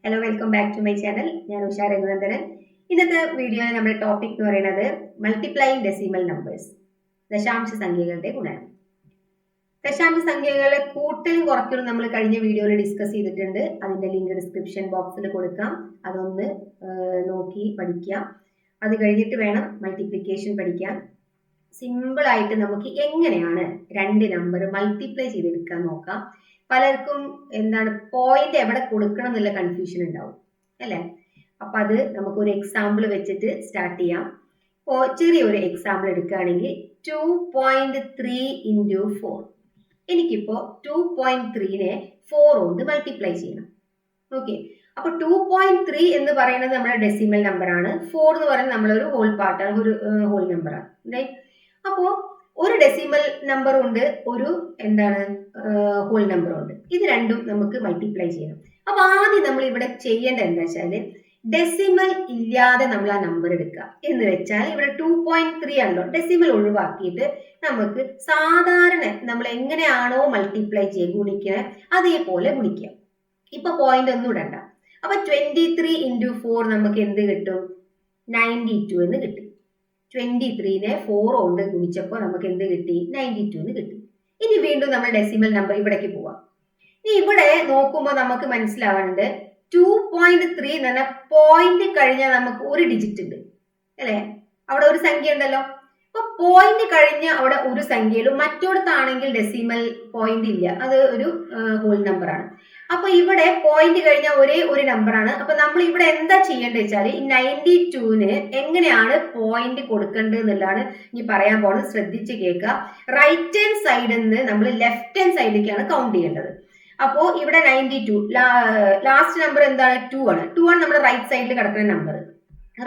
Hello, welcome back to my channel. ഞാൻ ഉഷ രഘുനന്ദനൻ. ഇന്നത്തെ വീഡിയോയിൽ നമ്മുടെ ടോപ്പിക് എന്ന് പറയുന്നത് മൾട്ടിപ്ലൈയിങ് ഡെസിമൽ നമ്പേഴ്സ്, ദശാംശ സംഖ്യകളുടെ ഗുണനം. ദശാംശ കൂട്ടലും കുറയ്ക്കലും നമ്മൾ കഴിഞ്ഞ വീഡിയോയിൽ ഡിസ്കസ് ചെയ്തിട്ടുണ്ട്. അതിന്റെ ലിങ്ക് ഡിസ്ക്രിപ്ഷൻ ബോക്സിൽ കൊടുക്കാം. അതൊന്ന് നോക്കി പഠിക്കാം. അത് കഴിഞ്ഞിട്ട് വേണം മൾട്ടിപ്ലിക്കേഷൻ പഠിക്കാൻ. സിമ്പിൾ ആയിട്ട് നമുക്ക് എങ്ങനെയാണ് രണ്ട് നമ്പർ മൾട്ടിപ്ലൈ ചെയ്തെടുക്കാൻ നോക്കാം. പലർക്കും എന്താണ് പോയിന്റ് എവിടെ കൊടുക്കണം എന്നുള്ള കൺഫ്യൂഷൻ ഉണ്ടാവും അല്ലെ. അപ്പൊ അത് നമുക്കൊരു എക്സാമ്പിൾ വെച്ചിട്ട് സ്റ്റാർട്ട് ചെയ്യാം. ഇപ്പോൾ ചെറിയൊരു എക്സാമ്പിൾ എടുക്കുകയാണെങ്കിൽ 2.3 ഇൻറ്റു 4. എനിക്കിപ്പോ 2.3നെ 4 കൊണ്ട് മൾട്ടിപ്ലൈ ചെയ്യണം. ഓക്കെ, അപ്പൊ 2.3 എന്ന് പറയുന്നത് നമ്മുടെ ഡെസിമൽ നമ്പർ ആണ്. 4 എന്ന് പറയുന്നത് നമ്മളൊരു ഹോൾ പാർട്ടാണ്, ഒരു ഹോൾ നമ്പറാണ്. അപ്പോ ഒരു ഡെസിമൽ നമ്പർ ഉണ്ട്, ഒരു എന്താണ് ഹോൾ നമ്പർ ഉണ്ട്. ഇത് രണ്ടും നമുക്ക് മൾട്ടിപ്ലൈ ചെയ്യണം. അപ്പൊ ആദ്യം നമ്മൾ ഇവിടെ ചെയ്യേണ്ടത് എന്താ വെച്ചാല് ഡെസിമൽ ഇല്ലാതെ നമ്മൾ ആ നമ്പർ എടുക്കുക. എന്ന് വെച്ചാൽ ഇവിടെ 2.3 ആണല്ലോ, ഡെസിമൽ ഒഴിവാക്കിയിട്ട് നമുക്ക് സാധാരണ നമ്മൾ എങ്ങനെയാണോ മൾട്ടിപ്ലൈ ചെയ്യുക, ഗുണിക്കുക, അതേപോലെ ഗുണിക്കുക. ഇപ്പൊ പോയിന്റ് ഒന്നും ഇടണ്ട. അപ്പൊ 23 ഇൻറ്റു 4 നമുക്ക് എന്ത് കിട്ടും? 92 എന്ന് കിട്ടും. 23നെ 4 കൊണ്ട് ഗുണിച്ചപ്പോൾ നമുക്ക് എന്ത് കിട്ടി? 92 എന്ന് കിട്ടി. ഇനി വീണ്ടും നമ്മൾ ഡെസിമൽ നമ്പർ ഇവിടേക്ക് പോവാം. ഇനി ഇവിടെ നോക്കുമ്പോൾ നമുക്ക് മനസ്സിലാവുന്നുണ്ട് 2.3 എന്ന് പറഞ്ഞാൽ പോയിന്റ് കഴിഞ്ഞാൽ നമുക്ക് ഒരു ഡിജിറ്റ് ഉണ്ട് അല്ലെ, അവിടെ ഒരു സംഖ്യ ഉണ്ടല്ലോ. അപ്പൊ പോയിന്റ് കഴിഞ്ഞ അവിടെ ഒരു സംഖ്യയിലും മറ്റോടത്താണെങ്കിൽ ഡെസിമൽ പോയിന്റ് ഇല്ല, അത് ഒരു ഹോൾ നമ്പർ ആണ്. അപ്പൊ ഇവിടെ പോയിന്റ് കഴിഞ്ഞ ഒരേ ഒരു നമ്പർ ആണ്. അപ്പൊ നമ്മൾ ഇവിടെ എന്താ ചെയ്യേണ്ടത് വെച്ചാൽ ഈ 92ന് എങ്ങനെയാണ് പോയിന്റ് കൊടുക്കേണ്ടത് എന്നുള്ളതാണ് ഇനി പറയാൻ പോകുന്നത്. ശ്രദ്ധിച്ച് കേൾക്കുക. റൈറ്റ് ഹാൻഡ് സൈഡിൽ നിന്ന് നമ്മൾ ലെഫ്റ്റ് ഹാൻഡ് സൈഡിലേക്കാണ് കൗണ്ട് ചെയ്യേണ്ടത്. അപ്പോ ഇവിടെ 92 ലാസ്റ്റ് നമ്പർ എന്താണ്? 2 ആണ്. 2 ആണ് നമ്മുടെ റൈറ്റ് സൈഡിൽ കിടക്കുന്ന നമ്പർ.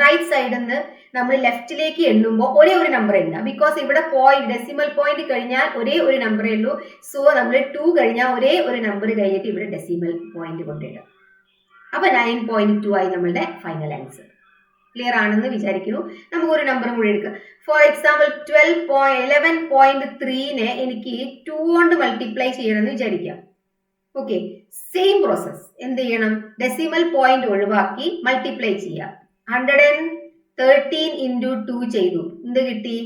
റൈറ്റ് സൈഡിൽ നിന്ന് നമ്മൾ ലെഫ്റ്റിലേക്ക് എണ്ണുമ്പോൾ ഒരേ ഒരു നമ്പർ എണ്ണുക. ബിക്കോസ് ഇവിടെ ഡെസിമൽ പോയിന്റ് കഴിഞ്ഞാൽ ഒരേ ഒരു നമ്പറേ ഉള്ളൂ. സോ നമ്മൾ 2 കഴിഞ്ഞാൽ ഒരേ ഒരു നമ്പർ കഴിഞ്ഞിട്ട് ഇവിടെ ഡെസിമൽ പോയിന്റ് കൊണ്ടിടുക. അപ്പൊ 9.2 ആയി നമ്മളുടെ ഫൈനൽ ആൻസർ. ക്ലിയർ ആണെന്ന് വിചാരിക്കുന്നു. നമുക്ക് ഒരു നമ്പർ കൂടി എടുക്കാം. ഫോർ എക്സാമ്പിൾ 11.3നെ എനിക്ക് 2 കൊണ്ട് മൾട്ടിപ്ലൈ ചെയ്യണമെന്ന് വിചാരിക്കാം. Okay, same process. എന്ത് ചെയ്യണം? ഡെസിമൽ പോയിന്റ് ഒഴിവാക്കി മൾട്ടിപ്ലൈ ചെയ്യാം. 113 ഇൻറ്റു 2 ചെയ്തു. എന്ത് കിട്ടി?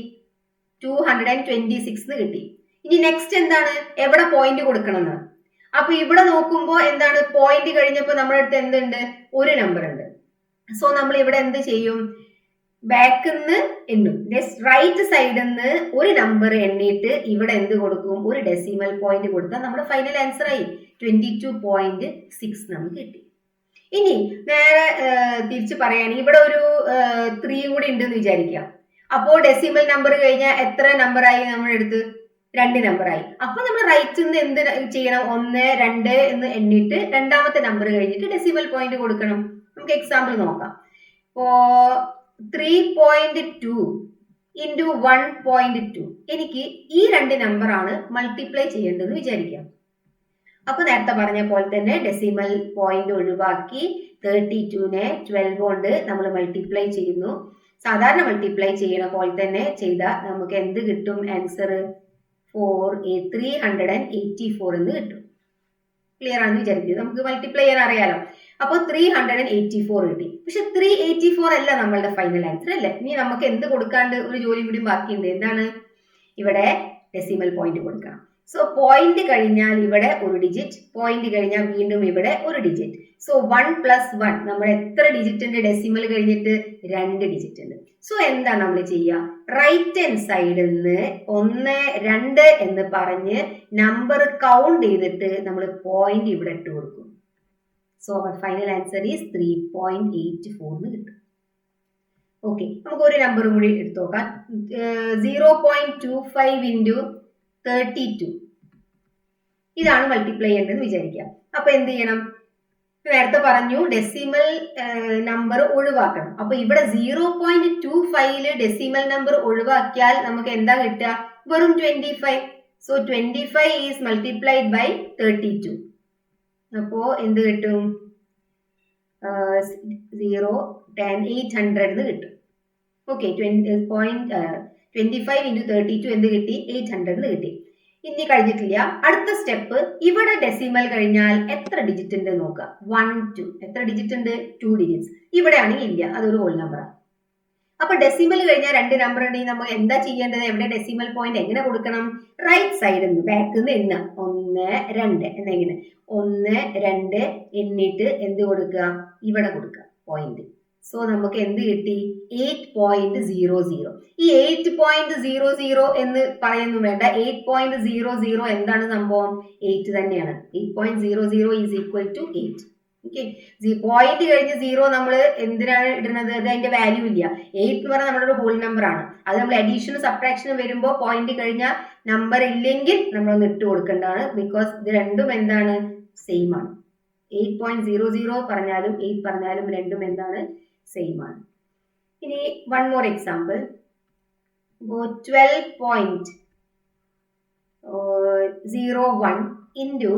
226 എന്ന് കിട്ടി. ഇനി നെക്സ്റ്റ് എന്താണ്? എവിടെ പോയിന്റ് കൊടുക്കണമെന്ന്. അപ്പൊ ഇവിടെ നോക്കുമ്പോൾ എന്താണ്? പോയിന്റ് കഴിഞ്ഞപ്പോൾ നമ്മുടെ അടുത്ത് എന്തുണ്ട്? ഒരു നമ്പർ ഉണ്ട്. സോ നമ്മൾ ഇവിടെ എന്ത് ചെയ്യും? ബാക്കിൽ നിന്ന് എണ്ണും. റൈറ്റ് സൈഡിൽ നിന്ന് ഒരു നമ്പർ എണ്ണിയിട്ട് ഇവിടെ എന്ത് കൊടുക്കും? ഒരു ഡെസിമൽ പോയിന്റ് കൊടുത്താൽ നമ്മുടെ ഫൈനൽ ആൻസർ ആയി 22.6 നമുക്ക് കിട്ടി. ഇനി നേരെ തിരിച്ച് പറയുകയാണെങ്കിൽ ഇവിടെ ഒരു 3 കൂടി ഉണ്ടെന്ന് വിചാരിക്കാം. അപ്പോൾ ഡെസിമൽ നമ്പർ കഴിഞ്ഞാൽ എത്ര നമ്പറായി? നമ്മുടെ അടുത്ത് 2 നമ്പറായി. അപ്പൊ നമ്മൾ റൈറ്റ് നിന്ന് എന്ത് ചെയ്യണം? 1, 2 എന്ന് എണ്ണിട്ട് രണ്ടാമത്തെ നമ്പർ കഴിഞ്ഞിട്ട് ഡെസിമൽ പോയിന്റ് കൊടുക്കണം. നമുക്ക് എക്സാമ്പിൾ നോക്കാം. ഇപ്പോ 3.2 ഇൻറ്റു 1.2 എനിക്ക് ഈ രണ്ട് നമ്പറാണ് മൾട്ടിപ്ലൈ ചെയ്യേണ്ടതെന്ന് വിചാരിക്കാം. അപ്പൊ നേരത്തെ പറഞ്ഞ പോലെ തന്നെ ഡെസിമൽ പോയിന്റ് ഒഴിവാക്കി 32നെ 12 കൊണ്ട് നമ്മൾ മൾട്ടിപ്ലൈ ചെയ്യുന്നു. സാധാരണ മൾട്ടിപ്ലൈ ചെയ്യണ പോലെ തന്നെ ചെയ്താൽ നമുക്ക് എന്ത് കിട്ടും? ആൻസർ 384 എന്ന് കിട്ടും. ക്ലിയർ ആണെന്ന് വിചാരിക്കുന്നു. നമുക്ക് മൾട്ടിപ്ലൈ ചെയ്യാൻ അറിയാലോ. അപ്പോൾ 384 കിട്ടി. പക്ഷെ 384 അല്ല നമ്മളുടെ ഫൈനൽ ആൻസർ അല്ലേ. ഇനി നമുക്ക് എന്ത് കൊടുക്കാണ്ട് ഒരു ജോലി കൂടി ബാക്കിയുണ്ട്. എന്താണ്? ഇവിടെ ഡെസിമൽ പോയിന്റ് കൊടുക്കണം. സോ പോയിന്റ് കഴിഞ്ഞാൽ ഇവിടെ ഒരു ഡിജിറ്റ്, പോയിന്റ് കഴിഞ്ഞാൽ വീണ്ടും ഇവിടെ ഒരു ഡിജിറ്റ്. സോ 1 + 1 നമ്മൾ എത്ര ഡിജിറ്റ് ഉണ്ട്? ഡെസിമൽ കഴിഞ്ഞിട്ട് 2 ഡിജിറ്റ് ഉണ്ട്. സോ എന്താ നമ്മൾ ചെയ്യുക? റൈറ്റ് ഹാൻഡ് സൈഡിൽ നിന്ന് 1, 2 എന്ന് പറഞ്ഞ് നമ്പർ കൗണ്ട് ചെയ്തിട്ട് നമ്മൾ പോയിന്റ് ഇവിടെ ഇട്ട് കൊടുക്കും. So our final answer is 3.84 എന്ന് കിട്ടും. ഓക്കെ, നമുക്ക് ഒരു നമ്പർ കൂടി എടുത്തു നോക്കാം. 0.25 ഇൻറ്റു 32 ഇതാണ് മൾട്ടിപ്ലൈ ചെയ്യേണ്ടതെന്ന് വിചാരിക്കാം. അപ്പൊ എന്ത് ചെയ്യണം? നേരത്തെ പറഞ്ഞു ഡെസിമൽ നമ്പർ ഒഴിവാക്കണം. അപ്പൊ ഇവിടെ 0.25 ഡെസിമൽ നമ്പർ ഒഴിവാക്കിയാൽ നമുക്ക് എന്താ കിട്ടുക? വെറും 25. So 25 is multiplied by 32. അപ്പോ എന്ത് കിട്ടും? 800 എന്ന് കിട്ടും. ഓക്കെ, 25 ഇൻറ്റു 32 എന്ത് കിട്ടി? 800 എന്ന് കിട്ടി. ഇനി കഴിഞ്ഞിട്ടില്ല. അടുത്ത സ്റ്റെപ്പ്, ഇവിടെ ഡെസിമൽ കഴിഞ്ഞാൽ എത്ര ഡിജിറ്റ് ഉണ്ട് നോക്കുക. 1 2 എത്ര ഡിജിറ്റ് ഉണ്ട്? 2 ഡിജിറ്റ്സ്. ഇവിടെ ആണെങ്കിൽ ഇല്ല, അതൊരു ഹോൾ നമ്പറാണ്. അപ്പൊ ഡെസിമൽ കഴിഞ്ഞാൽ 2 നമ്പർ ഉണ്ടെങ്കിൽ നമ്മൾ എന്താ ചെയ്യേണ്ടത്? എവിടെ ഡെസിമൽ പോയിന്റ് എങ്ങനെ കൊടുക്കണം? റൈറ്റ് സൈഡിൽ നിന്ന് ബാക്കിൽ നിന്ന് എണ്ണ 1 2 എന്നെങ്ങനെ 1 2 എണ്ണിട്ട് എന്ത് കൊടുക്കുക? ഇവിടെ കൊടുക്കുക പോയിന്റ്. സോ നമുക്ക് എന്ത് കിട്ടി? 8.00. ഈ 8.00 എന്ന് പറയുന്നു വേണ്ട. 8.00 എന്താണ് സംഭവം? 8 തന്നെയാണ്. 8.00 is equal to 8. Okay, point കഴിഞ്ഞ് 0 നമ്മൾ എന്തിനാണ് ഇടുന്നത്? അത് അതിന്റെ വാല്യൂ ഇല്ല. 8 എന്ന് പറഞ്ഞാൽ നമ്മുടെ ഒരു ഹോൾ നമ്പർ ആണ്. അത് നമ്മൾ അഡീഷനും സബ്ട്രാക്ഷനും വരുമ്പോൾ പോയിന്റ് കഴിഞ്ഞ നമ്പർ ഇല്ലെങ്കിൽ നമ്മളൊന്ന് ഇട്ട് കൊടുക്കേണ്ടതാണ്. ബിക്കോസ് ഇത് രണ്ടും എന്താണ്? സെയിം ആണ്. 8.00 പറഞ്ഞാലും 8 പറഞ്ഞാലും രണ്ടും എന്താണ്? സെയിം ആണ്. ഇനി വൺ മോർ എക്സാമ്പിൾ. 12.01 ഇൻറ്റു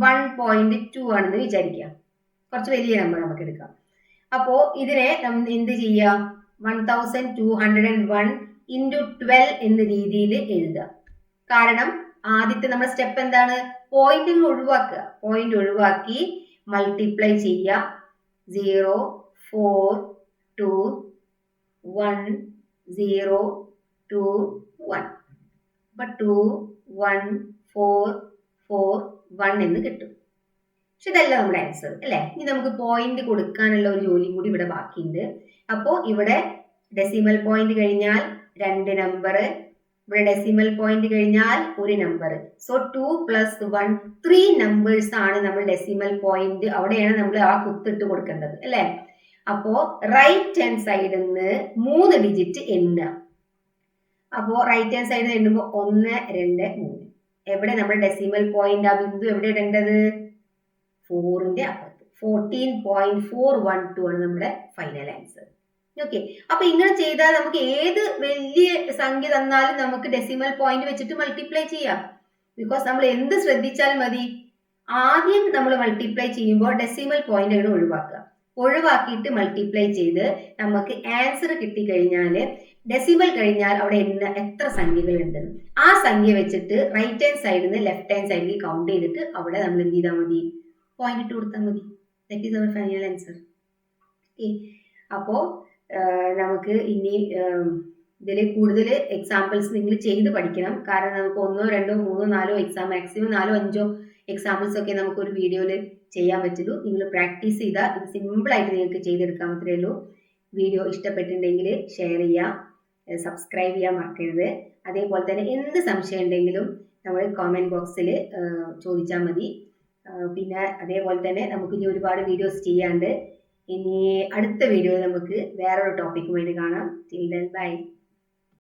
1.2 ആണെന്ന് വിചാരിക്കാം. കുറച്ച് വലിയ നമ്പർ നമുക്ക് എടുക്കാം. അപ്പോ ഇതിനെ എന്ത് ചെയ്യാം? 1201 ഇൻറ്റു 12 എന്ന രീതിയിൽ എഴുതുക. കാരണം ആദ്യത്തെ നമ്മുടെ സ്റ്റെപ്പ് എന്താണ്? പോയിന്റ് ഒഴിവാക്കുക. പോയിന്റ് ഒഴിവാക്കി മൾട്ടിപ്ലൈ ചെയ്യുക. 0 4 2 1 0 2 1. അപ്പൊ 2 1 4 4 1 എന്ന് കിട്ടും. പക്ഷെ ഇതല്ല നമ്മുടെ ആൻസർ അല്ലെ. ഇനി നമുക്ക് പോയിന്റ് കൊടുക്കാനുള്ള ഒരു ജോലിയും കൂടി ഇവിടെ ബാക്കിയുണ്ട്. അപ്പോൾ ഇവിടെ ഡെസിമൽ പോയിന്റ് കഴിഞ്ഞാൽ 2 നമ്പർ, ഇവിടെ ഡെസിമൽ പോയിന്റ് കഴിഞ്ഞാൽ 1 നമ്പർ. സോ 2 + 1 3 നമ്പേഴ്സ് ആണ് നമ്മൾ ഡെസിമൽ പോയിന്റ്. അവിടെയാണ് നമ്മൾ ആ കുത്തിട്ട് കൊടുക്കേണ്ടത് അല്ലെ. അപ്പോ റൈറ്റ് ഹാൻഡ് സൈഡിൽ നിന്ന് 3 ഡിജിറ്റ് എണ്ണുക. അപ്പോ റൈറ്റ് ഹാൻഡ് സൈഡിൽ എണ്ണുമ്പോൾ 1 2 3. എവിടെ നമ്മുടെ ഡെസിമൽ പോയിന്റ്? ആ ബിന്ദു എവിടെ ഇടേണ്ടത്? 4ന്റെ അപ്പുറത്ത്. 14.412 ആണ് നമ്മുടെ ഫൈനൽ ആൻസർ. ഓക്കെ, അപ്പൊ ഇങ്ങനെ ചെയ്താൽ നമുക്ക് ഏത് വലിയ സംഖ്യ തന്നാലും നമുക്ക് ഡെസിമൽ പോയിന്റ് വെച്ചിട്ട് മൾട്ടിപ്ലൈ ചെയ്യാം. ബിക്കോസ് നമ്മൾ എന്ത് ശ്രദ്ധിച്ചാൽ മതി? ആദ്യം നമ്മൾ മൾട്ടിപ്ലൈ ചെയ്യുമ്പോൾ ഡെസിമൽ പോയിന്റ് ആണ് ഒഴിവാക്കിയിട്ട് മൾട്ടിപ്ലൈ ചെയ്ത് നമുക്ക് ആൻസർ കിട്ടിക്കഴിഞ്ഞാൽ ഡെസിമൽ കഴിഞ്ഞാൽ അവിടെ എത്ര സംഖ്യകൾ ഉണ്ടെന്ന് ആ സംഖ്യ വെച്ചിട്ട് റൈറ്റ് ഹാൻഡ് സൈഡിൽ നിന്ന് ലെഫ്റ്റ് ഹാൻഡ് സൈഡിൽ കൗണ്ട് ചെയ്തിട്ട് അവിടെ നമ്മൾ എന്ത് ചെയ്താൽ മതി? പോയിന്റ് ഇട്ട് കൊടുത്താൽ മതി. That is our final answer. Okay, അപ്പോൾ നമുക്ക് ഇനി ഇതിൽ കൂടുതൽ എക്സാമ്പിൾസ് നിങ്ങൾ ചെയ്ത് പഠിക്കണം. കാരണം നമുക്ക് 1 2 3 4 എക്സാം, മാക്സിമം 4 5 എക്സാമ്പിൾസ് ഒക്കെ നമുക്ക് ഒരു വീഡിയോയിൽ ചെയ്യാൻ പറ്റുള്ളൂ. നിങ്ങൾ പ്രാക്ടീസ് ചെയ്താൽ ഇത് സിമ്പിൾ ആയിട്ട് നിങ്ങൾക്ക് ചെയ്തെടുക്കാൻ മാത്രമേ ഉള്ളൂ. വീഡിയോ ഇഷ്ടപ്പെട്ടിട്ടുണ്ടെങ്കിൽ ഷെയർ ചെയ്യുക, സബ്സ്ക്രൈബ് ചെയ്യാൻ മറക്കരുത്. അതേപോലെ തന്നെ എന്ത് സംശയം ഉണ്ടെങ്കിലും നമ്മൾ കമൻറ്റ് ബോക്സിൽ ചോദിച്ചാൽ മതി. പിന്നെ അതേപോലെ തന്നെ നമുക്ക് ഇനി ഒരുപാട് വീഡിയോസ് ചെയ്യാണ്ട്. ഇനി അടുത്ത വീഡിയോയിൽ നമുക്ക് വേറൊരു ടോപ്പിക്കുമായിട്ട് കാണാം. Till then bye.